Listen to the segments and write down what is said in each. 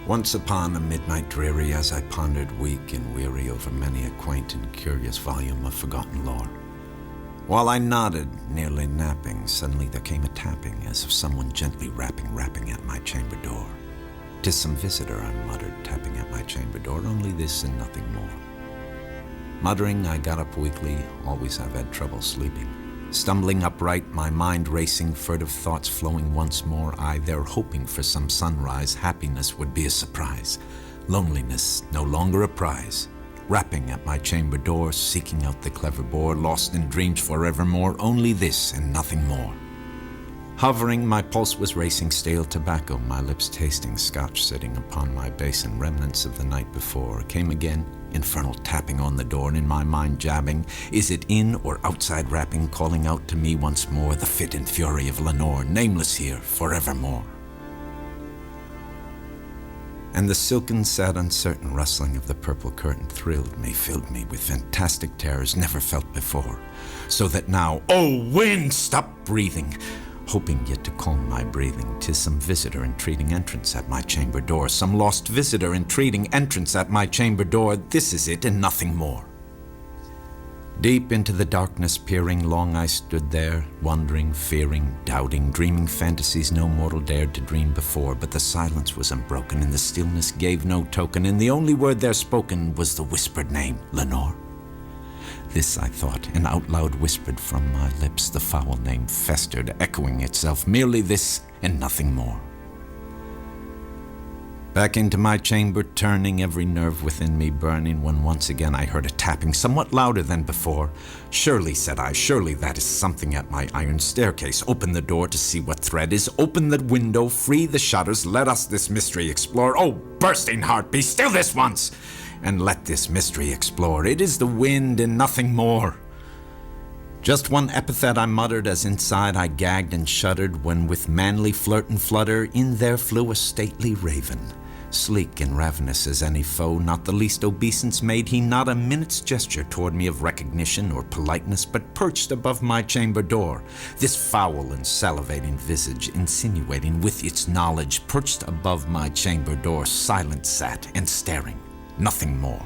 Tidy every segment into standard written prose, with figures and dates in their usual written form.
Once upon a midnight dreary, as I pondered weak and weary over many a quaint and curious volume of forgotten lore, while I nodded, nearly napping, suddenly there came a tapping, as of someone gently rapping at my chamber door. "'Tis some visitor," I muttered, tapping at my chamber door, "only this and nothing more." Muttering, I got up weakly, always I've had trouble sleeping. Stumbling upright, my mind racing, furtive thoughts flowing once more, I there hoping for some sunrise, happiness would be a surprise, loneliness no longer a prize. Rapping at my chamber door, seeking out the clever bore, lost in dreams forevermore, only this and nothing more. Hovering, my pulse was racing, stale tobacco, my lips tasting, scotch sitting upon my basin, remnants of the night before. Came again, infernal tapping on the door, and in my mind jabbing, is it in or outside rapping, calling out to me once more the fit and fury of Lenore, nameless here forevermore. And the silken, sad, uncertain rustling of the purple curtain thrilled me, filled me with fantastic terrors never felt before, so that now, oh wind, stop breathing! Hoping yet to calm my breathing, 'tis some visitor entreating entrance at my chamber door, some lost visitor entreating entrance at my chamber door. This is it and nothing more. Deep into the darkness peering, long I stood there, wondering, fearing, doubting, dreaming fantasies no mortal dared to dream before. But the silence was unbroken, and the stillness gave no token, and the only word there spoken was the whispered name, Lenore. This I thought, and out loud whispered from my lips. The foul name festered, echoing itself, merely this and nothing more. Back into my chamber turning, every nerve within me burning, when once again I heard a tapping, somewhat louder than before. "Surely," said I, "surely that is something at my iron staircase. Open the door to see what thread is. Open the window, free the shutters, let us this mystery explore. Oh, bursting heart, be still this once, and let this mystery explore. It is the wind and nothing more." Just one epithet I muttered, as inside I gagged and shuddered, when with manly flirt and flutter in there flew a stately raven. Sleek and ravenous as any foe, not the least obeisance made he, not a minute's gesture toward me of recognition or politeness, but perched above my chamber door. This foul and salivating visage, insinuating with its knowledge, perched above my chamber door, silent sat and staring, nothing more.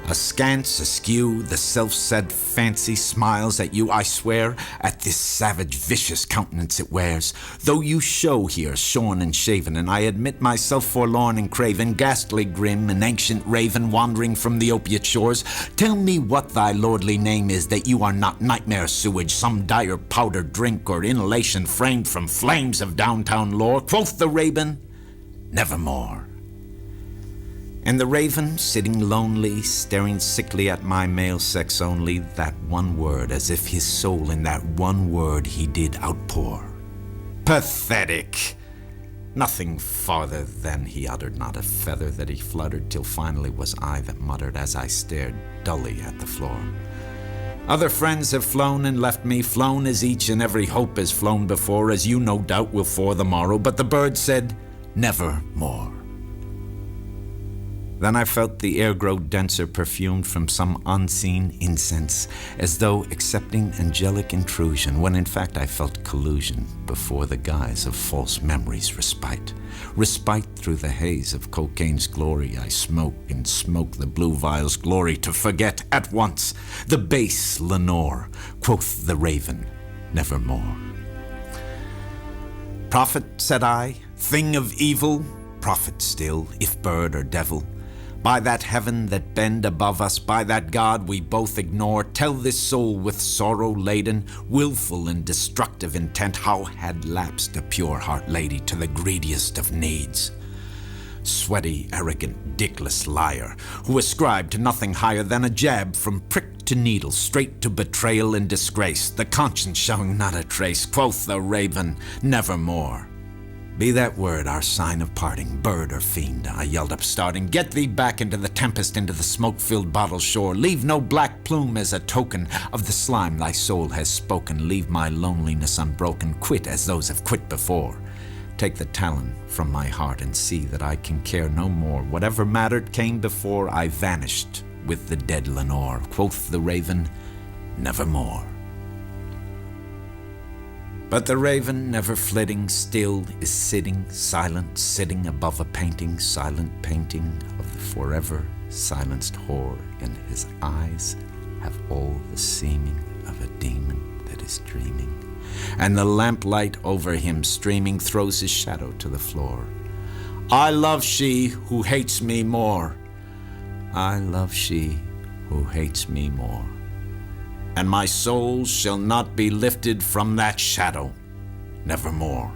Askance, askew, the self-said fancy smiles at you, I swear, at this savage, vicious countenance it wears. Though you show here shorn and shaven, and I admit myself forlorn and craven, ghastly grim, an ancient raven wandering from the opiate shores, tell me what thy lordly name is, that you are not nightmare sewage, some dire powder drink or inhalation framed from flames of downtown lore. Quoth the raven, "Nevermore." And the raven, sitting lonely, staring sickly at my male sex only, that one word, as if his soul in that one word he did outpour. Pathetic! Nothing farther than he uttered, not a feather that he fluttered, till finally was I that muttered, as I stared dully at the floor. Other friends have flown and left me, flown as each and every hope has flown before, as you no doubt will for the morrow, but the bird said, "Nevermore." Then I felt the air grow denser, perfumed from some unseen incense, as though accepting angelic intrusion, when in fact I felt collusion before the guise of false memories' respite. Respite through the haze of cocaine's glory, I smoke and smoke the blue vial's glory, to forget at once the base Lenore. Quoth the raven, "Nevermore." "Prophet," said I, "thing of evil, prophet still, if bird or devil. By that heaven that bend above us, by that God we both ignore, tell this soul with sorrow laden, willful and destructive intent, how had lapsed a pure heart lady to the greediest of needs. Sweaty, arrogant, dickless liar, who ascribed to nothing higher than a jab from prick to needle, straight to betrayal and disgrace, the conscience showing not a trace. Quoth the raven, "Nevermore." Be that word our sign of parting, bird or fiend, I yelled up starting. Get thee back into the tempest, into the smoke-filled bottle shore. Leave no black plume as a token of the slime thy soul has spoken. Leave my loneliness unbroken, quit as those have quit before. Take the talon from my heart and see that I can care no more. Whatever mattered came before, I vanished with the dead Lenore. Quoth the raven, "Nevermore." But the raven, never flitting, still is sitting, silent, sitting above a painting, silent painting of the forever silenced whore. In his eyes have all the seeming of a demon that is dreaming, and the lamplight over him streaming throws his shadow to the floor. I love she who hates me more. I love she who hates me more. And my soul shall not be lifted from that shadow, nevermore.